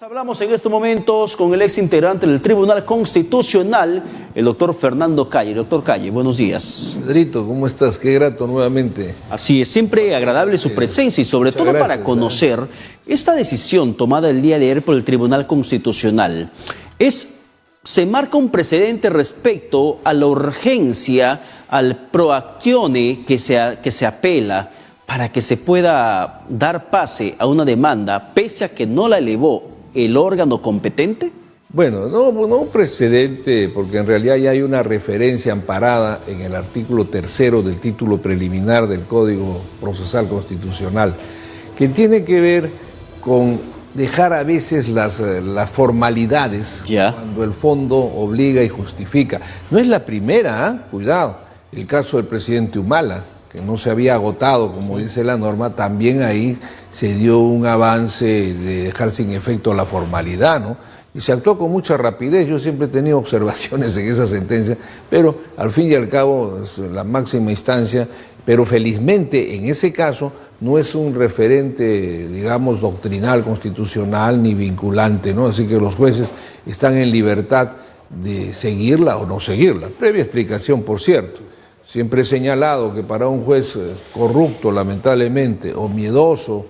Hablamos en estos momentos con el ex integrante del Tribunal Constitucional, el doctor Fernando Calle. Doctor Calle, buenos días. Pedrito, ¿cómo estás? Qué grato nuevamente. Así es, siempre agradable su presencia y sobre todo para conocer esta decisión tomada el día de ayer por el Tribunal Constitucional. Se marca un precedente respecto a la urgencia, al proactione que se apela para que se pueda dar pase a una demanda pese a que no la elevó el órgano competente. Bueno, no un precedente, porque en realidad ya hay una referencia amparada en el artículo 3 del título preliminar del Código Procesal Constitucional, que tiene que ver con dejar a veces las formalidades cuando el fondo obliga y justifica. No es la primera, cuidado, el caso del presidente Humala, que no se había agotado, como dice la norma, también ahí se dio un avance de dejar sin efecto la formalidad, ¿no? Y se actuó con mucha rapidez. Yo siempre he tenido observaciones en esa sentencia, pero al fin y al cabo es la máxima instancia, pero felizmente en ese caso no es un referente, digamos, doctrinal, constitucional ni vinculante, ¿no? Así que los jueces están en libertad de seguirla o no seguirla, previa explicación, por cierto. Siempre he señalado que para un juez corrupto, lamentablemente, o miedoso,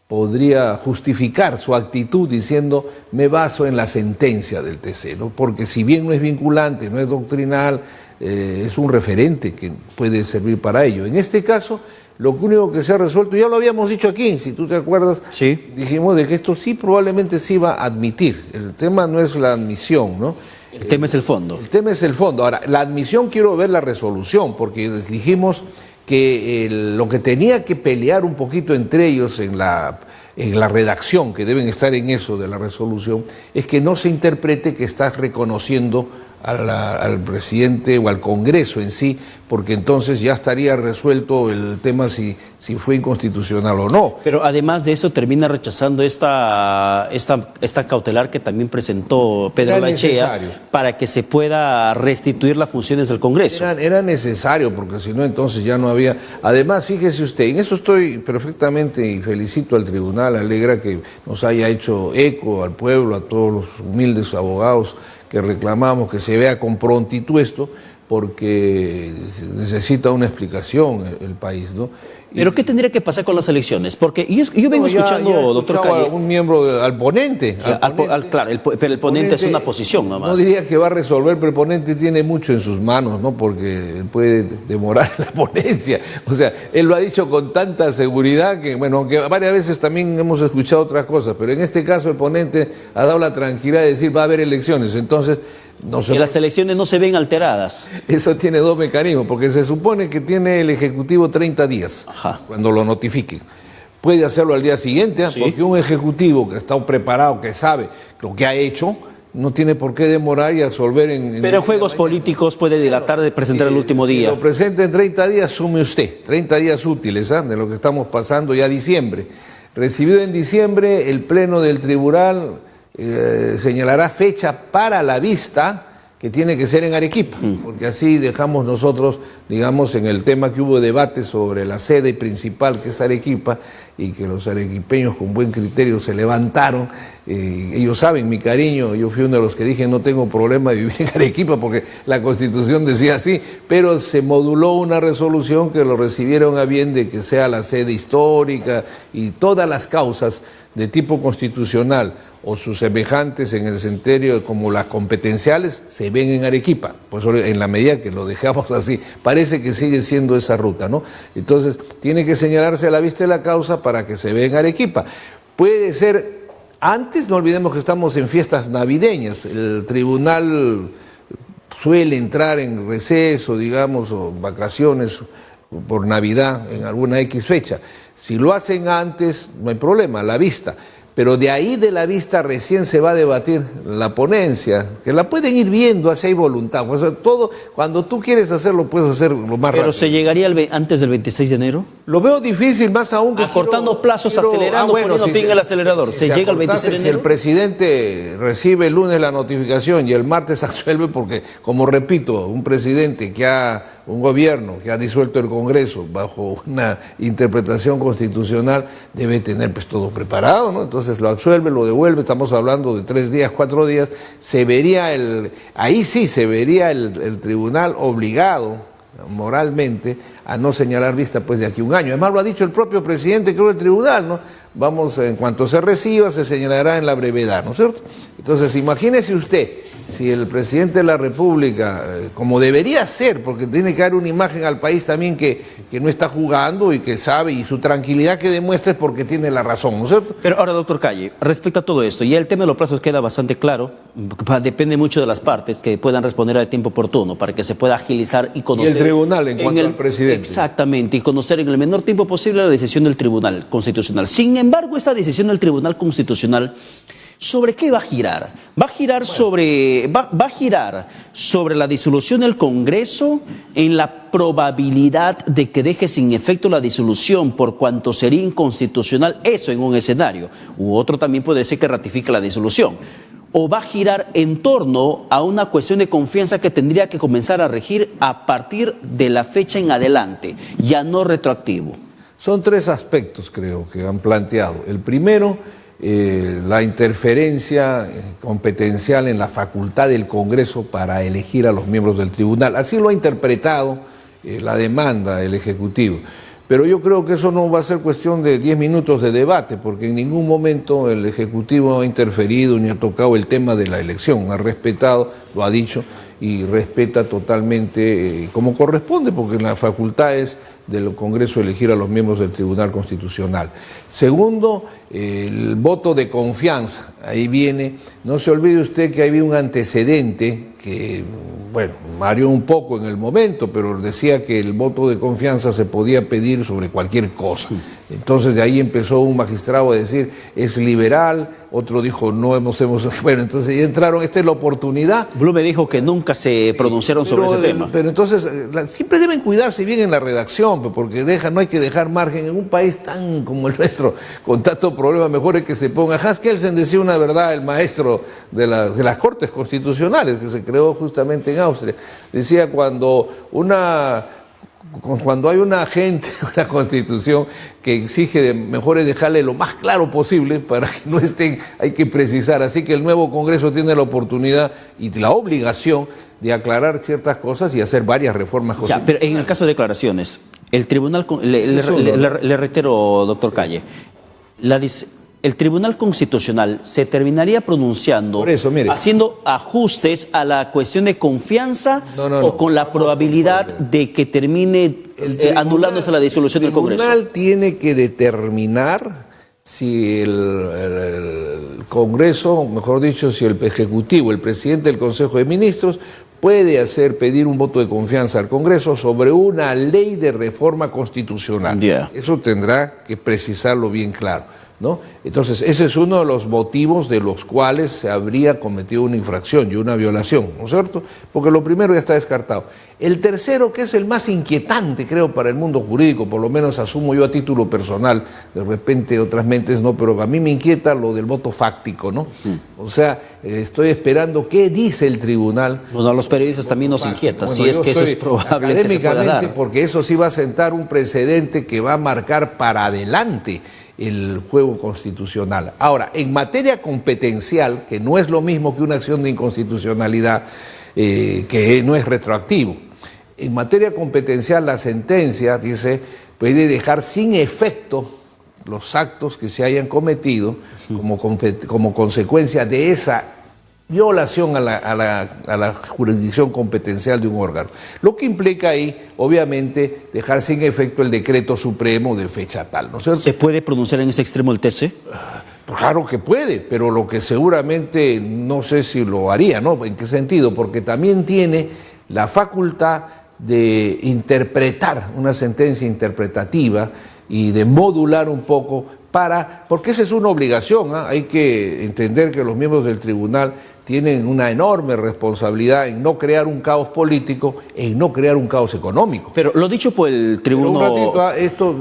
podría justificar su actitud diciendo me baso en la sentencia del TC, ¿no? Porque si bien no es vinculante, no es doctrinal, es un referente que puede servir para ello. En este caso, lo único que se ha resuelto, ya lo habíamos dicho aquí, si tú te acuerdas, sí, dijimos de que esto sí probablemente se iba a admitir. El tema no es la admisión, ¿no? El tema es el fondo. El tema es el fondo. Ahora, la admisión quiero ver la resolución, porque dijimos que lo que tenía que pelear un poquito entre ellos en la redacción, que deben estar en eso de la resolución, es que no se interprete que estás reconociendo al presidente o al Congreso en sí, porque entonces ya estaría resuelto el tema si fue inconstitucional o no. Pero además de eso termina rechazando esta cautelar que también presentó Pedro Lachea para que se pueda restituir las funciones del Congreso. Era necesario, porque si no entonces ya no había. Además, fíjese usted, en eso estoy perfectamente y felicito al tribunal, alegra que nos haya hecho eco al pueblo, a todos los humildes abogados que reclamamos que se vea con prontitud esto, porque necesita una explicación el país, ¿no? ¿Pero qué tendría que pasar con las elecciones? Porque yo vengo escuchando, doctor Calle, un miembro al ponente. Claro, pero el ponente es una posición nomás. No diría que va a resolver, pero el ponente tiene mucho en sus manos, ¿no? Porque puede demorar la ponencia. O sea, él lo ha dicho con tanta seguridad que, bueno, aunque varias veces también hemos escuchado otras cosas, pero en este caso el ponente ha dado la tranquilidad de decir va a haber elecciones, entonces que las elecciones no se ven alteradas. Eso tiene dos mecanismos, porque se supone que tiene el Ejecutivo 30 días, cuando lo notifique. Puede hacerlo al día siguiente, sí, porque un Ejecutivo que está preparado, que sabe lo que ha hecho, no tiene por qué demorar y absolver Pero en juegos políticos puede dilatar de presentar el último día. Si lo presenta en 30 días, sume usted, 30 días útiles, de lo que estamos pasando ya diciembre. Recibido en diciembre, el Pleno del Tribunal señalará fecha para la vista, que tiene que ser en Arequipa, porque así dejamos nosotros, digamos, en el tema que hubo debate sobre la sede principal, que es Arequipa, y que los arequipeños con buen criterio se levantaron. Ellos saben mi cariño, yo fui uno de los que dije no tengo problema de vivir en Arequipa porque la Constitución decía así, pero se moduló una resolución que lo recibieron a bien de que sea la sede histórica y todas las causas de tipo constitucional o sus semejantes en el sentido como las competenciales se ven en Arequipa, pues en la medida que lo dejamos así, parece que sigue siendo esa ruta, ¿no? Entonces tiene que señalarse a la vista de la causa para que se vea en Arequipa. Puede ser antes, no olvidemos que estamos en fiestas navideñas, el tribunal suele entrar en receso, digamos, o vacaciones por Navidad en alguna X fecha. Si lo hacen antes, no hay problema, a la vista. Pero de ahí de la vista recién se va a debatir la ponencia, que la pueden ir viendo, así hay voluntad. O sea, todo, cuando tú quieres hacerlo, puedes hacer lo más rápido. ¿Pero se llegaría antes del 26 de enero? Lo veo difícil, más aún que acortando plazos, acelerando, poniendo pin en el acelerador. ¿Se llega al 26 de enero? Si el presidente recibe el lunes la notificación y el martes absuelve, porque, como repito, un presidente que ha un gobierno que ha disuelto el Congreso bajo una interpretación constitucional debe tener pues todo preparado, ¿no? Entonces lo absuelve, lo devuelve, estamos hablando de 3 días, 4 días, ahí sí se vería el tribunal obligado moralmente a no señalar vista pues de aquí a un año. Además lo ha dicho el propio presidente, creo, del tribunal, ¿no? Vamos, en cuanto se reciba, se señalará en la brevedad, ¿no es cierto? Entonces, imagínese usted, si el presidente de la República, como debería ser, porque tiene que dar una imagen al país también que no está jugando y que sabe, y su tranquilidad que demuestra es porque tiene la razón, ¿no es cierto? Pero ahora, doctor Calle, respecto a todo esto, ya el tema de los plazos queda bastante claro, depende mucho de las partes que puedan responder al tiempo oportuno para que se pueda agilizar y conocer... Y el tribunal en cuanto al presidente. Exactamente, y conocer en el menor tiempo posible la decisión del Tribunal Constitucional. Sin embargo, esa decisión del Tribunal Constitucional, ¿sobre qué va a girar? Va a girar sobre la disolución del Congreso, en la probabilidad de que deje sin efecto la disolución por cuanto sería inconstitucional, eso en un escenario, u otro también puede ser que ratifique la disolución. ¿O va a girar en torno a una cuestión de confianza que tendría que comenzar a regir a partir de la fecha en adelante, ya no retroactivo? Son 3 aspectos, creo, que han planteado. El primero, la interferencia competencial en la facultad del Congreso para elegir a los miembros del tribunal. Así lo ha interpretado la demanda el Ejecutivo. Pero yo creo que eso no va a ser cuestión de 10 minutos de debate, porque en ningún momento el Ejecutivo ha interferido ni ha tocado el tema de la elección. Ha respetado, lo ha dicho, y respeta totalmente como corresponde, porque la facultad es del Congreso elegir a los miembros del Tribunal Constitucional. Segundo, el voto de confianza. Ahí viene, no se olvide usted que había un antecedente que, bueno, mareó un poco en el momento, pero decía que el voto de confianza se podía pedir sobre cualquier cosa. Entonces de ahí empezó un magistrado a decir, es liberal, otro dijo, no hemos... Bueno, entonces ya entraron, esta es la oportunidad. Blume dijo que nunca se pronunciaron sobre ese tema. Pero entonces, siempre deben cuidarse bien en la redacción, porque no hay que dejar margen. En un país tan como el nuestro, con tanto problema, mejor es que se ponga. Hans Kelsen decía una verdad, el maestro de las Cortes Constitucionales, que se creó justamente en Austria. Decía, cuando hay una gente, una constitución que exige mejor es dejarle lo más claro posible para que no estén, hay que precisar. Así que el nuevo Congreso tiene la oportunidad y la obligación de aclarar ciertas cosas y hacer varias reformas constitucionales. Pero en el caso de declaraciones, el tribunal, le reitero, doctor Calle, el Tribunal Constitucional se terminaría pronunciando, por eso, mire, haciendo ajustes a la cuestión de confianza o con la probabilidad de que termine anulándose la disolución del Congreso. El tribunal tiene que determinar si el Congreso, mejor dicho, si el Ejecutivo, el presidente del Consejo de Ministros, puede pedir un voto de confianza al Congreso sobre una ley de reforma constitucional. Eso tendrá que precisarlo bien claro, ¿no? Entonces, ese es uno de los motivos de los cuales se habría cometido una infracción y una violación, ¿no es cierto? Porque lo primero ya está descartado. El tercero, que es el más inquietante, creo, para el mundo jurídico, por lo menos asumo yo a título personal, de repente otras mentes no, pero a mí me inquieta lo del voto fáctico, ¿no? O sea, estoy esperando qué dice el tribunal. Bueno, a los periodistas también nos inquieta, si es que eso es probable que se pueda dar. Porque eso sí va a sentar un precedente que va a marcar para adelante el juego constitucional. Ahora, en materia competencial, que no es lo mismo que una acción de inconstitucionalidad, que no es retroactivo, en materia competencial la sentencia dice, puede dejar sin efecto los actos que se hayan cometido como consecuencia de esa violación a la jurisdicción competencial de un órgano. Lo que implica ahí, obviamente, dejar sin efecto el decreto supremo de fecha tal, ¿no es cierto? ¿Se puede pronunciar en ese extremo el TC? Claro que puede, pero lo que seguramente no sé si lo haría, ¿no? ¿En qué sentido? Porque también tiene la facultad de interpretar una sentencia interpretativa y de modular un poco porque esa es una obligación, ¿eh? Hay que entender que los miembros del tribunal tienen una enorme responsabilidad en no crear un caos político, en no crear un caos económico. Pero lo dicho por el tribunal... Un ratito,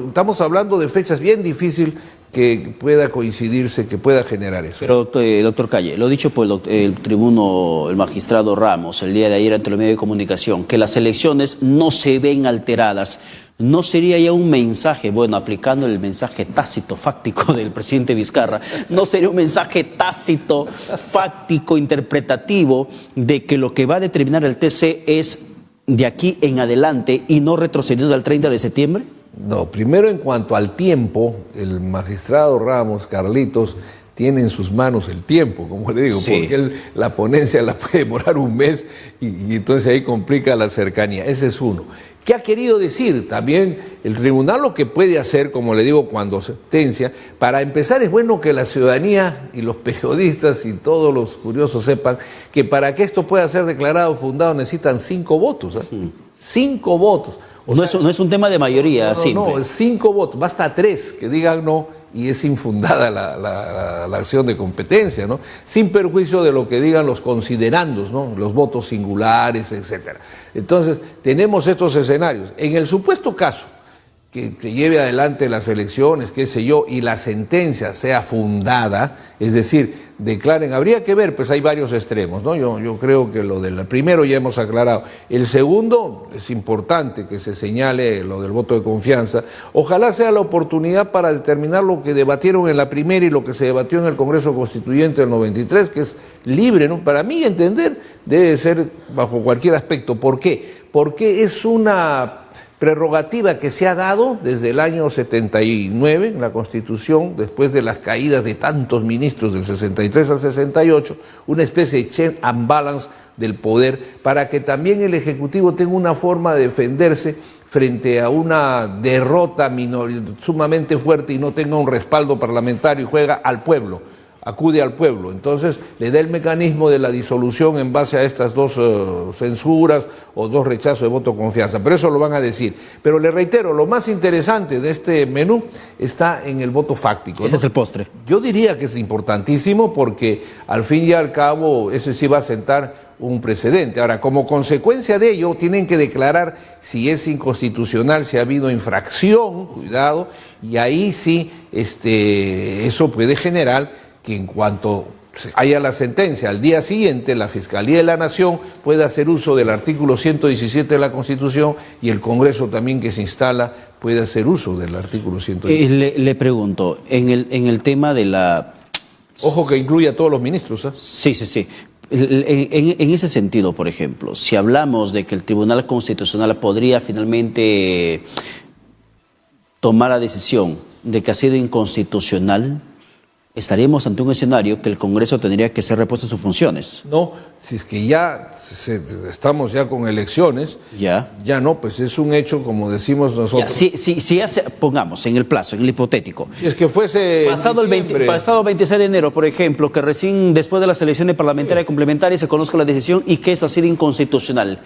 estamos hablando de fechas bien difíciles que pueda coincidirse, que pueda generar eso. Pero, doctor Calle, lo dicho por el tribuno, el magistrado Ramos, el día de ayer ante los medios de comunicación, que las elecciones no se ven alteradas, ¿no sería ya un mensaje, bueno, aplicando el mensaje tácito, fáctico del presidente Vizcarra, no sería un mensaje tácito, fáctico, interpretativo, de que lo que va a determinar el TC es de aquí en adelante y no retrocediendo al 30 de septiembre? No, primero en cuanto al tiempo, el magistrado Ramos, Carlitos, tiene en sus manos el tiempo, como le digo, sí, porque la ponencia la puede demorar un mes y entonces ahí complica la cercanía. Ese es uno. ¿Qué ha querido decir? También el tribunal lo que puede hacer, como le digo, cuando sentencia, para empezar es bueno que la ciudadanía y los periodistas y todos los curiosos sepan que para que esto pueda ser declarado fundado necesitan 5 votos. ¿Eh? 5 votos. No es un tema de mayoría simple. No, es 5 votos, basta 3 que digan no y es infundada la acción de competencia, ¿no? Sin perjuicio de lo que digan los considerandos, ¿no? Los votos singulares, etcétera. Entonces, tenemos estos escenarios. En el supuesto caso que lleve adelante las elecciones, qué sé yo, y la sentencia sea fundada, es decir, declaren, habría que ver, pues hay varios extremos, ¿no? Yo creo que lo del primero ya hemos aclarado. El segundo, es importante que se señale lo del voto de confianza. Ojalá sea la oportunidad para determinar lo que debatieron en la primera y lo que se debatió en el Congreso Constituyente del 93, que es libre, ¿no? Para mí entender, debe ser bajo cualquier aspecto. ¿Por qué? Porque es una prerrogativa que se ha dado desde el año 79 en la Constitución, después de las caídas de tantos ministros del 63 al 68, una especie de check and balance del poder para que también el Ejecutivo tenga una forma de defenderse frente a una derrota sumamente fuerte y no tenga un respaldo parlamentario y juega al pueblo. Acude al pueblo, entonces le da el mecanismo de la disolución en base a estas 2 censuras o 2 rechazos de voto de confianza, pero eso lo van a decir. Pero le reitero, lo más interesante de este menú está en el voto fáctico, ¿no? Ese es el postre. Yo diría que es importantísimo porque al fin y al cabo eso sí va a sentar un precedente. Ahora, como consecuencia de ello, tienen que declarar si es inconstitucional, si ha habido infracción, cuidado, y ahí sí eso puede generar que en cuanto haya la sentencia, al día siguiente la Fiscalía de la Nación pueda hacer uso del artículo 117 de la Constitución y el Congreso también que se instala puede hacer uso del artículo 117. Le pregunto, en el tema de la... Ojo que incluye a todos los ministros, ¿eh? Sí. En ese sentido, por ejemplo, si hablamos de que el Tribunal Constitucional podría finalmente tomar la decisión de que ha sido inconstitucional, estaríamos ante un escenario que el Congreso tendría que ser repuesto en sus funciones. No, si es que ya estamos ya con elecciones, ya no, pues es un hecho, como decimos nosotros. Si ya pongamos en el plazo, en el hipotético. Si es que fuese pasado el 26 de enero, por ejemplo, que recién después de las elecciones parlamentarias complementarias se conozca la decisión y que eso ha sido inconstitucional.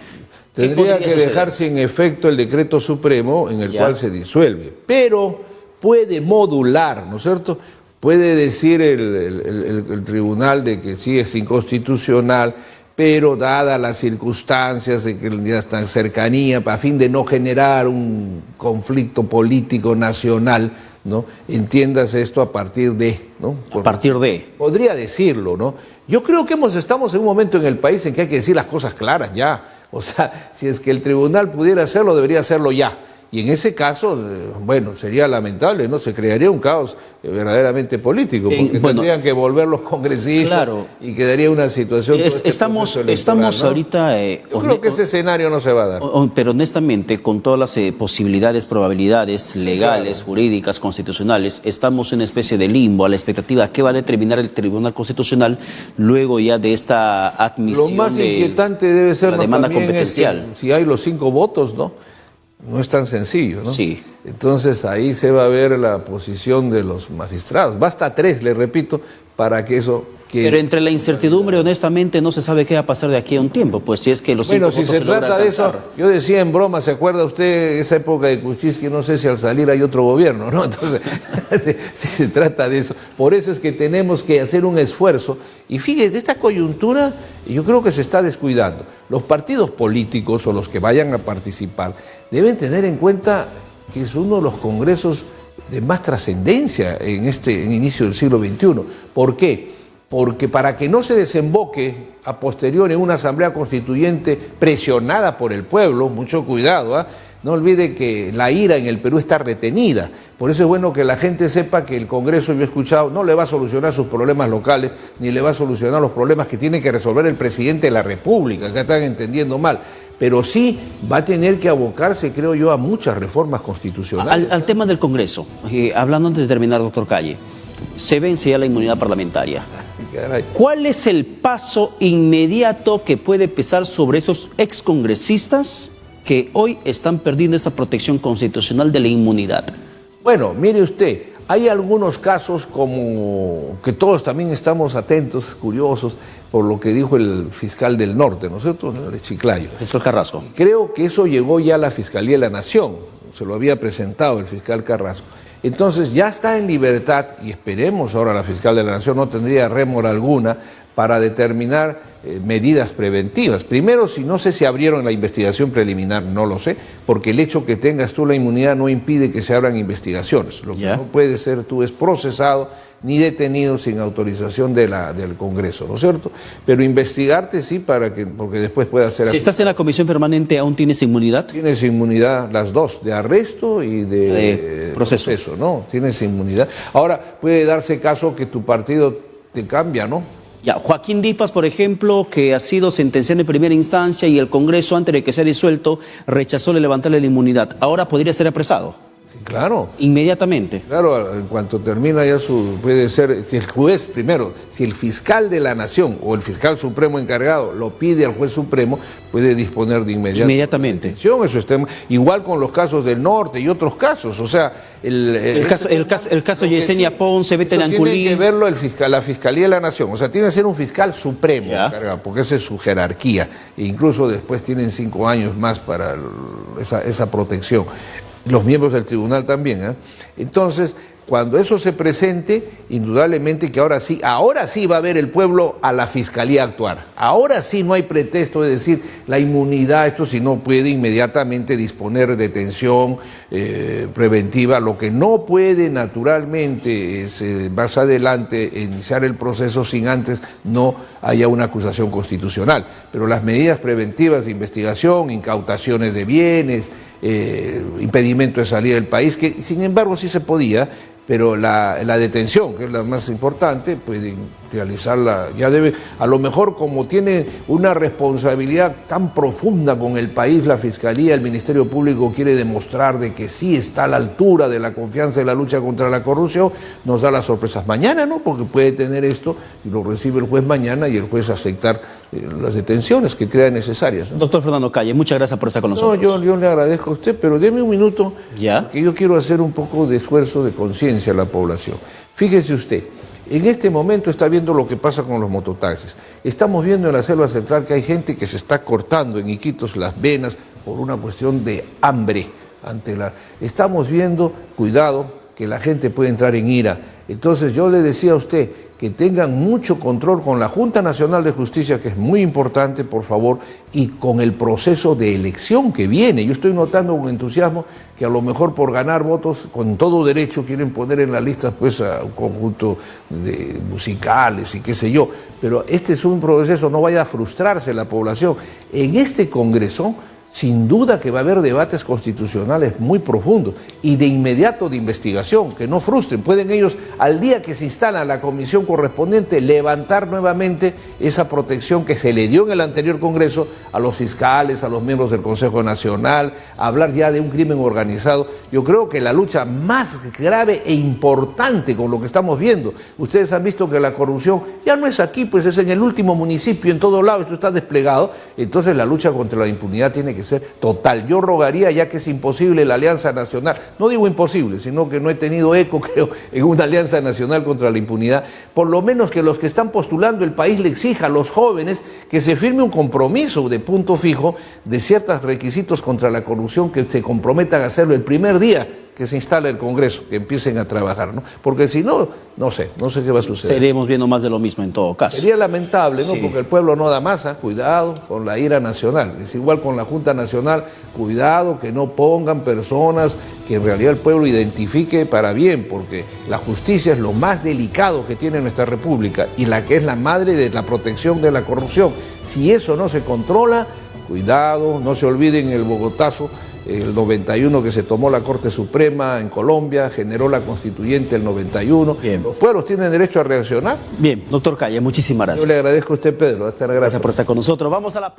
Tendría que dejar sin efecto el decreto supremo en el cual se disuelve, pero puede modular, ¿no es cierto? Puede decir el tribunal de que sí es inconstitucional, pero dadas las circunstancias de que ya está en cercanía, a fin de no generar un conflicto político nacional, ¿no? Entiendas esto a partir de, ¿no? A partir de. Podría decirlo, ¿no? Yo creo que estamos en un momento en el país en que hay que decir las cosas claras ya. O sea, si es que el tribunal pudiera hacerlo, debería hacerlo ya. Y en ese caso, bueno, sería lamentable, ¿no? Se crearía un caos verdaderamente político, porque tendrían que volver los congresistas, claro, y quedaría una situación... Estamos ¿no? Ahorita... Yo creo que ese escenario no se va a dar. Pero honestamente, con todas las posibilidades, probabilidades legales, claro, jurídicas, constitucionales, estamos en una especie de limbo a la expectativa qué va a determinar el Tribunal Constitucional luego ya de esta admisión. Lo más inquietante debe ser la demanda competencial. Si hay los 5 votos, ¿no? No es tan sencillo, ¿no? Sí. Entonces ahí se va a ver la posición de los magistrados. Basta 3, le repito, para que eso quede. Pero entre la incertidumbre, honestamente, no se sabe qué va a pasar de aquí a un tiempo. Pues si es que los 5 votos si se trata de eso, yo decía en broma, ¿se acuerda usted esa época de Kuczynski? No sé si al salir hay otro gobierno, ¿no? Entonces, si se trata de eso. Por eso es que tenemos que hacer un esfuerzo. Y fíjese, esta coyuntura yo creo que se está descuidando. Los partidos políticos o los que vayan a participar deben tener en cuenta que es uno de los congresos de más trascendencia en inicio del siglo XXI. ¿Por qué? Porque para que no se desemboque a posteriori en una asamblea constituyente presionada por el pueblo, mucho cuidado, no olvide que la ira en el Perú está retenida. Por eso es bueno que la gente sepa que el Congreso, yo he escuchado, no le va a solucionar sus problemas locales, ni le va a solucionar los problemas que tiene que resolver el presidente de la República, que están entendiendo mal. Pero sí va a tener que abocarse, creo yo, a muchas reformas constitucionales. Al tema del Congreso, hablando antes de terminar, doctor Calle, se vence ya la inmunidad parlamentaria. ¿Cuál es el paso inmediato que puede pesar sobre esos excongresistas que hoy están perdiendo esa protección constitucional de la inmunidad? Bueno, mire usted, hay algunos casos como que todos también estamos atentos, curiosos, por lo que dijo el fiscal del norte, ¿no es cierto?, de Chiclayo. Fiscal Carrasco. Creo que eso llegó ya a la Fiscalía de la Nación, se lo había presentado el fiscal Carrasco. Entonces ya está en libertad y esperemos ahora la fiscal de la Nación no tendría rémora alguna para determinar medidas preventivas. Primero, no sé si abrieron la investigación preliminar, no lo sé, porque el hecho que tengas tú la inmunidad no impide que se abran investigaciones. Lo que no puede ser tú es procesado ni detenido sin autorización del Congreso, ¿no es cierto? Pero investigarte sí, porque después pueda ser... Si estás en la comisión permanente, ¿aún tienes inmunidad? Tienes inmunidad, las dos, de arresto y de proceso, ¿no? Tienes inmunidad. Ahora, puede darse caso que tu partido te cambia, ¿no? Ya, Joaquín Dipas, por ejemplo, que ha sido sentenciado en primera instancia y el Congreso, antes de que sea disuelto, rechazó levantarle la inmunidad. ¿Ahora podría ser apresado? Claro. Inmediatamente. Claro, en cuanto termina ya puede ser, si el juez, primero, si el fiscal de la Nación o el fiscal supremo encargado lo pide al juez supremo, puede disponer de inmediatamente. Eso está, igual con los casos del norte y otros casos, o sea... El caso Yesenia Ponce, Beten Anculín... Tiene que verlo la Fiscalía de la Nación, o sea, tiene que ser un fiscal supremo encargado, porque esa es su jerarquía, e incluso después tienen 5 años más para esa protección. Los miembros del tribunal también, Entonces, cuando eso se presente, indudablemente que ahora sí va a ver el pueblo a la fiscalía actuar. Ahora sí no hay pretexto de decir la inmunidad, esto si no puede inmediatamente disponer de detención preventiva. Lo que no puede naturalmente es más adelante iniciar el proceso sin antes no haya una acusación constitucional. Pero las medidas preventivas de investigación, incautaciones de bienes, impedimento de salida del país, que sin embargo sí se podía, pero la detención, que es la más importante, pueden realizarla, ya debe, a lo mejor como tiene una responsabilidad tan profunda con el país, la Fiscalía, el Ministerio Público quiere demostrar de que sí está a la altura de la confianza de la lucha contra la corrupción, nos da las sorpresas mañana, ¿no? Porque puede tener esto y lo recibe el juez mañana y el juez aceptar las detenciones que crea necesarias, ¿no? Doctor Fernando Calle, muchas gracias por estar con nosotros. No, yo le agradezco a usted, pero deme un minuto, que yo quiero hacer un poco de esfuerzo de conciencia a la población. Fíjese usted, en este momento está viendo lo que pasa con los mototaxis. Estamos viendo en la selva central que hay gente que se está cortando en Iquitos las venas por una cuestión de hambre. Estamos viendo, cuidado, que la gente puede entrar en ira. Entonces yo le decía a usted que tengan mucho control con la Junta Nacional de Justicia, que es muy importante, por favor, y con el proceso de elección que viene. Yo estoy notando con entusiasmo que a lo mejor por ganar votos, con todo derecho, quieren poner en la lista pues a un conjunto de musicales y qué sé yo. Pero este es un proceso, no vaya a frustrarse la población. En este Congreso, sin duda que va a haber debates constitucionales muy profundos y de inmediato de investigación, que no frustren. Pueden ellos, al día que se instala la comisión correspondiente, levantar nuevamente esa protección que se le dio en el anterior Congreso a los fiscales, a los miembros del Consejo Nacional, hablar ya de un crimen organizado. Yo creo que la lucha más grave e importante con lo que estamos viendo, ustedes han visto que la corrupción ya no es aquí, pues es en el último municipio, en todo lado, esto está desplegado. Entonces la lucha contra la impunidad tiene que ser total. Yo rogaría, ya que es imposible la Alianza Nacional, no digo imposible, sino que no he tenido eco, creo, en una Alianza Nacional contra la impunidad, por lo menos que los que están postulando el país le exija a los jóvenes que se firme un compromiso de punto fijo de ciertos requisitos contra la corrupción, que se comprometan a hacerlo el primer día que se instale el Congreso, que empiecen a trabajar, ¿no? Porque si no, no sé qué va a suceder. Seremos viendo más de lo mismo en todo caso. Sería lamentable, ¿no? Sí. Porque el pueblo no da masa, cuidado con la ira nacional. Es igual con la Junta Nacional, cuidado que no pongan personas que en realidad el pueblo identifique para bien, porque la justicia es lo más delicado que tiene nuestra república y la que es la madre de la protección de la corrupción. Si eso no se controla, cuidado, no se olviden el Bogotazo, el 91 que se tomó la Corte Suprema en Colombia, generó la Constituyente el 91. Bien. Los pueblos tienen derecho a reaccionar. Bien, doctor Calle, muchísimas gracias. Yo le agradezco a usted, Pedro. Hasta la Gracias por estar con nosotros. Vamos a la